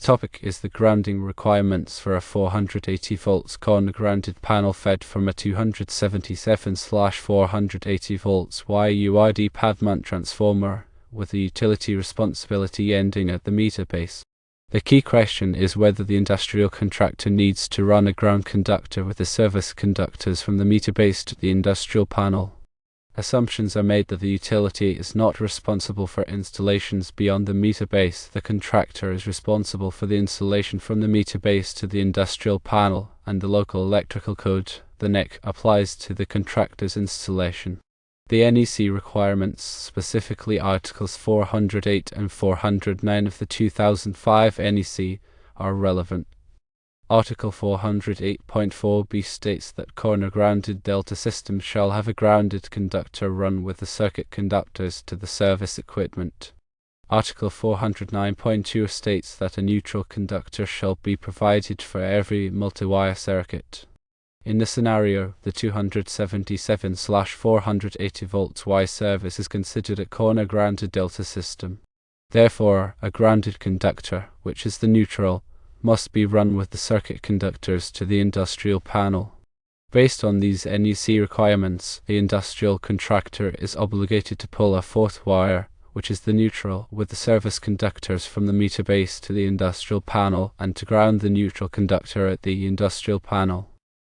topic is the grounding requirements for a 480 volts corner-grounded panel fed from a 277/480 volts YURD pad mount transformer with a utility responsibility ending at the meter base. The key question is whether the industrial contractor needs to run a ground conductor with the service conductors from the meter base to the industrial panel. Assumptions are made that the utility is not responsible for installations beyond the meter base. The contractor is responsible for the installation from the meter base to the industrial panel, and the local electrical code, the NEC, applies to the contractor's installation. The NEC requirements, specifically Articles 408 and 409 of the 2005 NEC, are relevant. Article 408.4b states that corner-grounded delta systems shall have a grounded conductor run with the circuit conductors to the service equipment. Article 409.2 states that a neutral conductor shall be provided for every multi-wire circuit. In this scenario, the 277/480 volts Y service is considered a corner-grounded delta system. Therefore, a grounded conductor, which is the neutral, must be run with the circuit conductors to the industrial panel. Based on these NEC requirements, the industrial contractor is obligated to pull a fourth wire, which is the neutral, with the service conductors from the meter base to the industrial panel and to ground the neutral conductor at the industrial panel.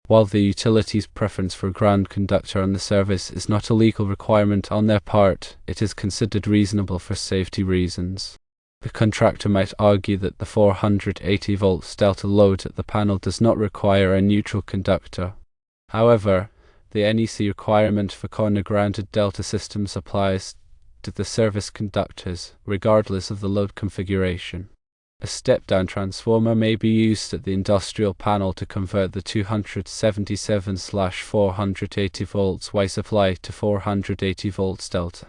While the utility's preference for ground conductor on the service is not a legal requirement on their part, it is considered reasonable for safety reasons. The contractor might argue that the 480 volts delta load at the panel does not require a neutral conductor. However, the NEC requirement for corner-grounded delta systems applies to the service conductors, regardless of the load configuration. A step-down transformer may be used at the industrial panel to convert the 277/480 volts Y supply to 480 volts delta.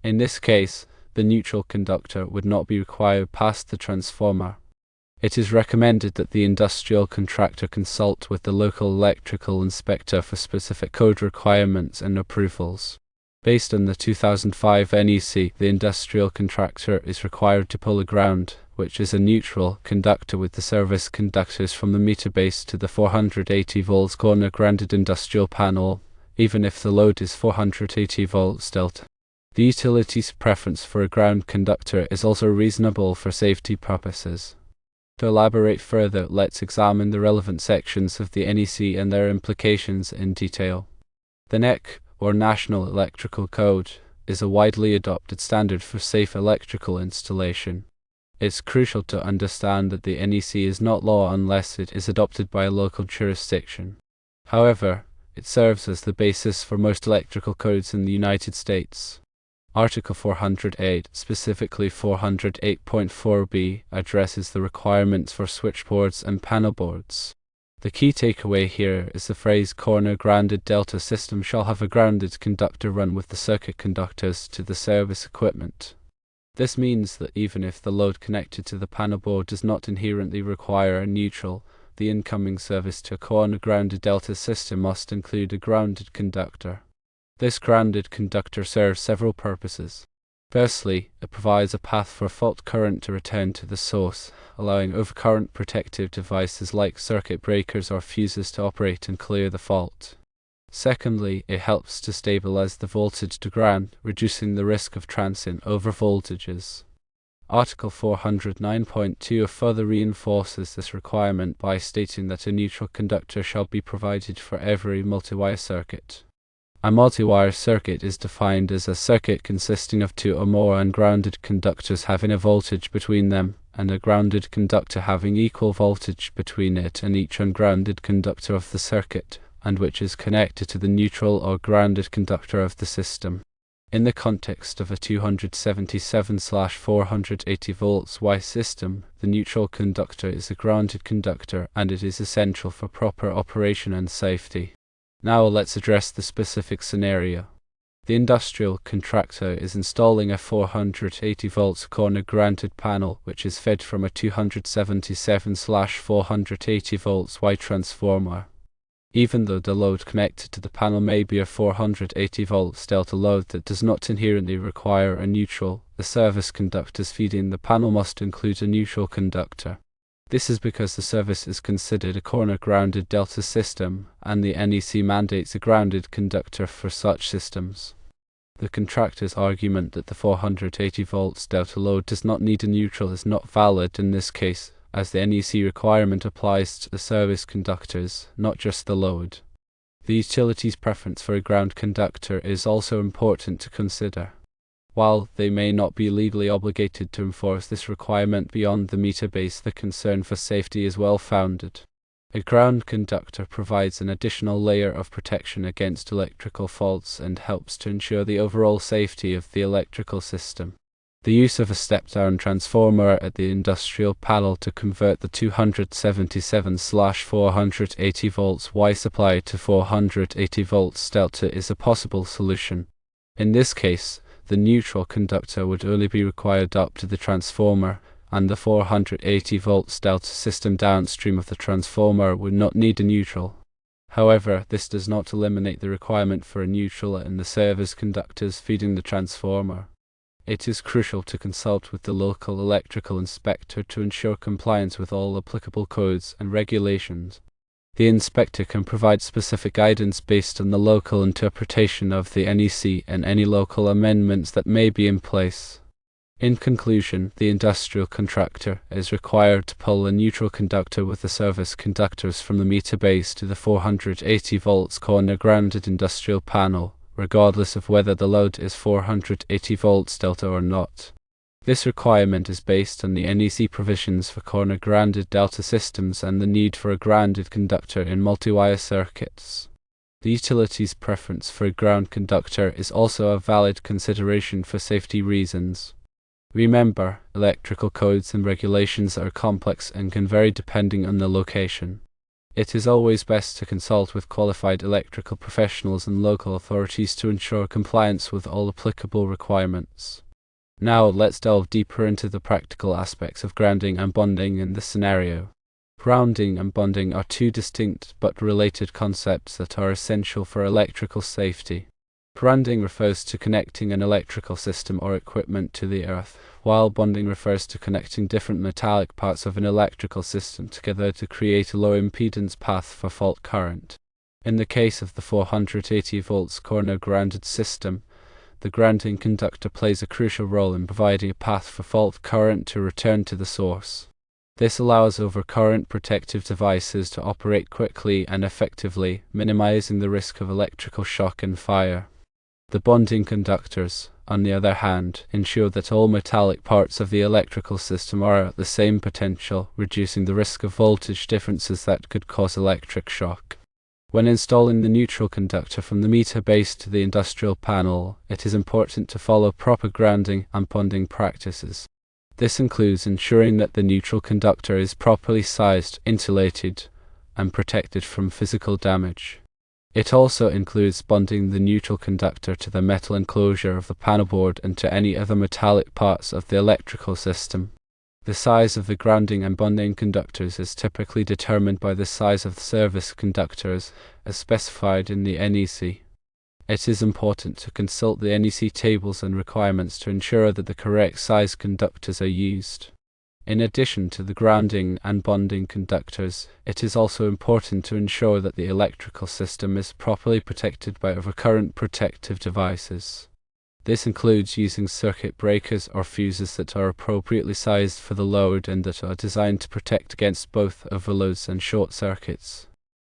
In this case, the neutral conductor would not be required past the transformer. It is recommended that the industrial contractor consult with the local electrical inspector for specific code requirements and approvals. Based on the 2005 NEC, the industrial contractor is required to pull a ground, which is a neutral, conductor with the service conductors from the meter base to the 480 volts corner-grounded industrial panel, even if the load is 480 volts delta. The utility's preference for a ground conductor is also reasonable for safety purposes. To elaborate further, let's examine the relevant sections of the NEC and their implications in detail. The NEC, or National Electrical Code, is a widely adopted standard for safe electrical installation. It's crucial to understand that the NEC is not law unless it is adopted by a local jurisdiction. However, it serves as the basis for most electrical codes in the United States. Article 408, specifically 408.4b, addresses the requirements for switchboards and panel boards. The key takeaway here is the phrase corner-grounded delta system shall have a grounded conductor run with the circuit conductors to the service equipment. This means that even if the load connected to the panel board does not inherently require a neutral, the incoming service to a corner-grounded delta system must include a grounded conductor. This grounded conductor serves several purposes. Firstly, it provides a path for fault current to return to the source, allowing overcurrent protective devices like circuit breakers or fuses to operate and clear the fault. Secondly, it helps to stabilize the voltage to ground, reducing the risk of transient overvoltages. Article 409.2 further reinforces this requirement by stating that a neutral conductor shall be provided for every multi-wire circuit. A multi-wire circuit is defined as a circuit consisting of two or more ungrounded conductors having a voltage between them, and a grounded conductor having equal voltage between it and each ungrounded conductor of the circuit, and which is connected to the neutral or grounded conductor of the system. In the context of a 277/480 volts Y system, the neutral conductor is a grounded conductor, and it is essential for proper operation and safety. Now let's address the specific scenario. The industrial contractor is installing a 480 volts corner-grounded panel which is fed from a 277/480 volts Y transformer. Even though the load connected to the panel may be a 480 volts delta load that does not inherently require a neutral, the service conductors feeding the panel must include a neutral conductor. This is because the service is considered a corner-grounded delta system, and the NEC mandates a grounded conductor for such systems. The contractor's argument that the 480 volts delta load does not need a neutral is not valid in this case, as the NEC requirement applies to the service conductors, not just the load. The utility's preference for a ground conductor is also important to consider. While they may not be legally obligated to enforce this requirement beyond the meter base, the concern for safety is well founded. A ground conductor provides an additional layer of protection against electrical faults and helps to ensure the overall safety of the electrical system. The use of a step-down transformer at the industrial panel to convert the 277/480 volts Y supply to 480 volts delta is a possible solution. In this case, the neutral conductor would only be required up to the transformer, and the 480 volts delta system downstream of the transformer would not need a neutral. However, this does not eliminate the requirement for a neutral in the service conductors feeding the transformer. It is crucial to consult with the local electrical inspector to ensure compliance with all applicable codes and regulations. The inspector can provide specific guidance based on the local interpretation of the NEC and any local amendments that may be in place. In conclusion, the industrial contractor is required to pull a neutral conductor with the service conductors from the meter base to the 480 volts corner grounded industrial panel, regardless of whether the load is 480 volts delta or not. This requirement is based on the NEC provisions for corner-grounded delta systems and the need for a grounded conductor in multi-wire circuits. The utility's preference for a ground conductor is also a valid consideration for safety reasons. Remember, electrical codes and regulations are complex and can vary depending on the location. It is always best to consult with qualified electrical professionals and local authorities to ensure compliance with all applicable requirements. Now let's delve deeper into the practical aspects of grounding and bonding in this scenario. Grounding and bonding are two distinct but related concepts that are essential for electrical safety. Grounding refers to connecting an electrical system or equipment to the earth, while bonding refers to connecting different metallic parts of an electrical system together to create a low impedance path for fault current. In the case of the 480 volts corner grounded system, the grounding conductor plays a crucial role in providing a path for fault current to return to the source. This allows overcurrent protective devices to operate quickly and effectively, minimizing the risk of electrical shock and fire. The bonding conductors, on the other hand, ensure that all metallic parts of the electrical system are at the same potential, reducing the risk of voltage differences that could cause electric shock. When installing the neutral conductor from the meter base to the industrial panel, it is important to follow proper grounding and bonding practices. This includes ensuring that the neutral conductor is properly sized, insulated, and protected from physical damage. It also includes bonding the neutral conductor to the metal enclosure of the panel board and to any other metallic parts of the electrical system. The size of the grounding and bonding conductors is typically determined by the size of the service conductors, as specified in the NEC. It is important to consult the NEC tables and requirements to ensure that the correct size conductors are used. In addition to the grounding and bonding conductors, it is also important to ensure that the electrical system is properly protected by overcurrent protective devices. This includes using circuit breakers or fuses that are appropriately sized for the load and that are designed to protect against both overloads and short circuits.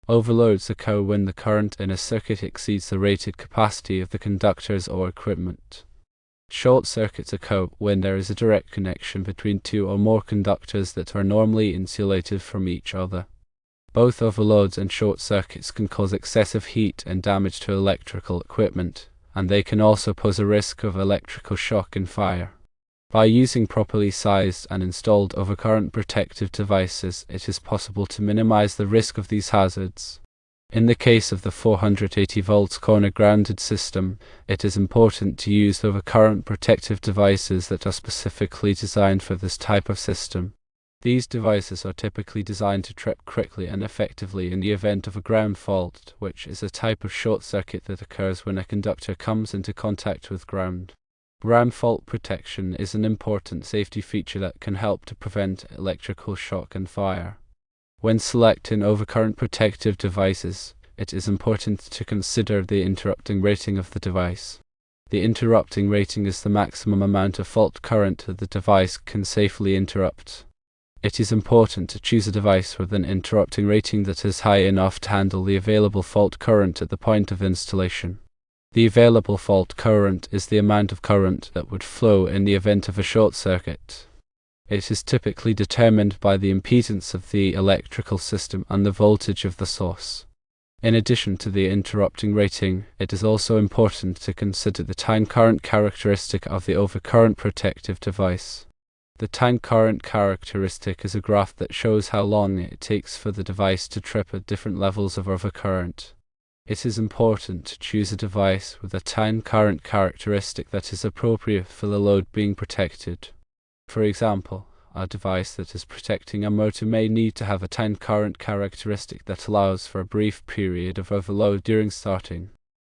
Overloads occur when the current in a circuit exceeds the rated capacity of the conductors or equipment. Short circuits occur when there is a direct connection between two or more conductors that are normally insulated from each other. Both overloads and short circuits can cause excessive heat and damage to electrical equipment, and they can also pose a risk of electrical shock and fire. By using properly sized and installed overcurrent protective devices, it is possible to minimize the risk of these hazards. In the case of the 480 volts corner grounded system, it is important to use overcurrent protective devices that are specifically designed for this type of system. These devices are typically designed to trip quickly and effectively in the event of a ground fault, which is a type of short circuit that occurs when a conductor comes into contact with ground. RAM fault protection is an important safety feature that can help to prevent electrical shock and fire. When selecting overcurrent protective devices, it is important to consider the interrupting rating of the device. The interrupting rating is the maximum amount of fault current that the device can safely interrupt. It is important to choose a device with an interrupting rating that is high enough to handle the available fault current at the point of installation. The available fault current is the amount of current that would flow in the event of a short circuit. It is typically determined by the impedance of the electrical system and the voltage of the source. In addition to the interrupting rating, it is also important to consider the time current characteristic of the overcurrent protective device. The time current characteristic is a graph that shows how long it takes for the device to trip at different levels of overcurrent. It is important to choose a device with a time current characteristic that is appropriate for the load being protected. For example, a device that is protecting a motor may need to have a time current characteristic that allows for a brief period of overload during starting.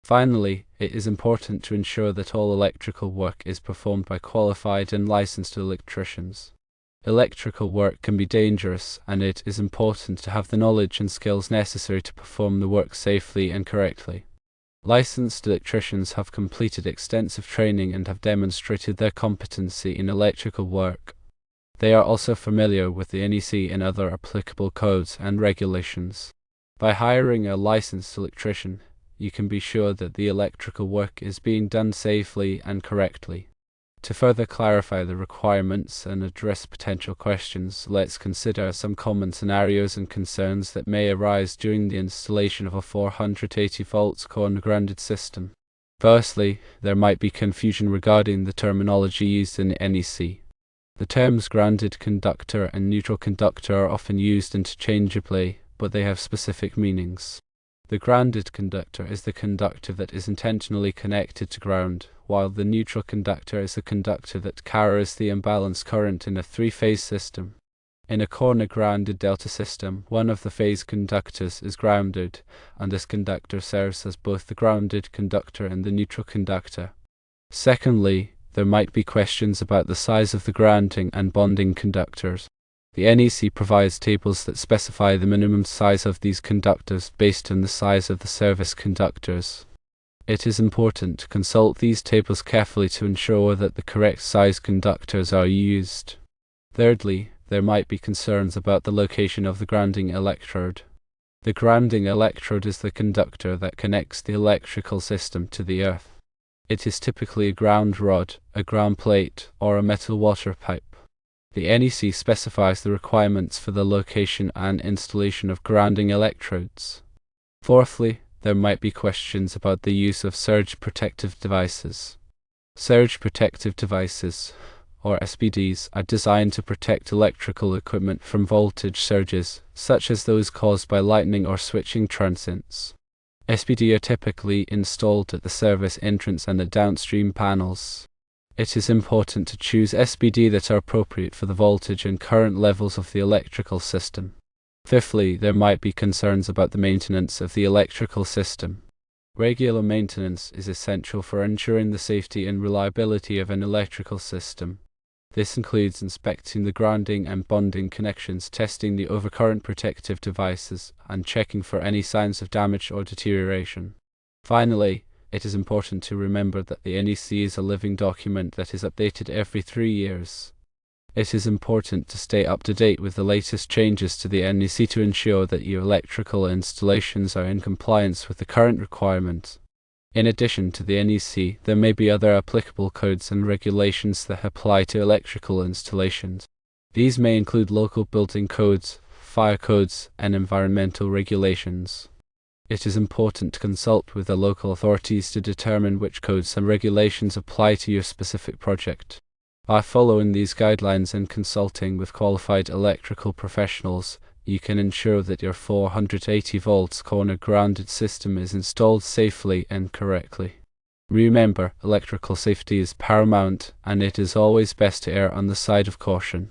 Finally, it is important to ensure that all electrical work is performed by qualified and licensed electricians. Electrical work can be dangerous, and it is important to have the knowledge and skills necessary to perform the work safely and correctly. Licensed electricians have completed extensive training and have demonstrated their competency in electrical work. They are also familiar with the NEC and other applicable codes and regulations. By hiring a licensed electrician, you can be sure that the electrical work is being done safely and correctly. To further clarify the requirements and address potential questions, let's consider some common scenarios and concerns that may arise during the installation of a 480 volts corner-grounded system. Firstly, there might be confusion regarding the terminology used in NEC. The terms grounded conductor and neutral conductor are often used interchangeably, but they have specific meanings. The grounded conductor is the conductor that is intentionally connected to ground, while the neutral conductor is the conductor that carries the imbalanced current in a three-phase system. In a corner-grounded delta system, one of the phase conductors is grounded, and this conductor serves as both the grounded conductor and the neutral conductor. Secondly, there might be questions about the size of the grounding and bonding conductors. The NEC provides tables that specify the minimum size of these conductors based on the size of the service conductors. It is important to consult these tables carefully to ensure that the correct size conductors are used. Thirdly, there might be concerns about the location of the grounding electrode. The grounding electrode is the conductor that connects the electrical system to the earth. It is typically a ground rod, a ground plate, or a metal water pipe. The NEC specifies the requirements for the location and installation of grounding electrodes. Fourthly, there might be questions about the use of surge protective devices. Surge protective devices, or SPDs, are designed to protect electrical equipment from voltage surges, such as those caused by lightning or switching transients. SPD are typically installed at the service entrance and the downstream panels. It is important to choose SPD that are appropriate for the voltage and current levels of the electrical system. Fifthly, there might be concerns about the maintenance of the electrical system. Regular maintenance is essential for ensuring the safety and reliability of an electrical system. This includes inspecting the grounding and bonding connections, testing the overcurrent protective devices, and checking for any signs of damage or deterioration. Finally, it is important to remember that the NEC is a living document that is updated every 3 years. It is important to stay up to date with the latest changes to the NEC to ensure that your electrical installations are in compliance with the current requirements. In addition to the NEC, there may be other applicable codes and regulations that apply to electrical installations. These may include local building codes, fire codes, and environmental regulations. It is important to consult with the local authorities to determine which codes and regulations apply to your specific project. By following these guidelines and consulting with qualified electrical professionals, you can ensure that your 480 volts corner grounded system is installed safely and correctly. Remember, electrical safety is paramount, and it is always best to err on the side of caution.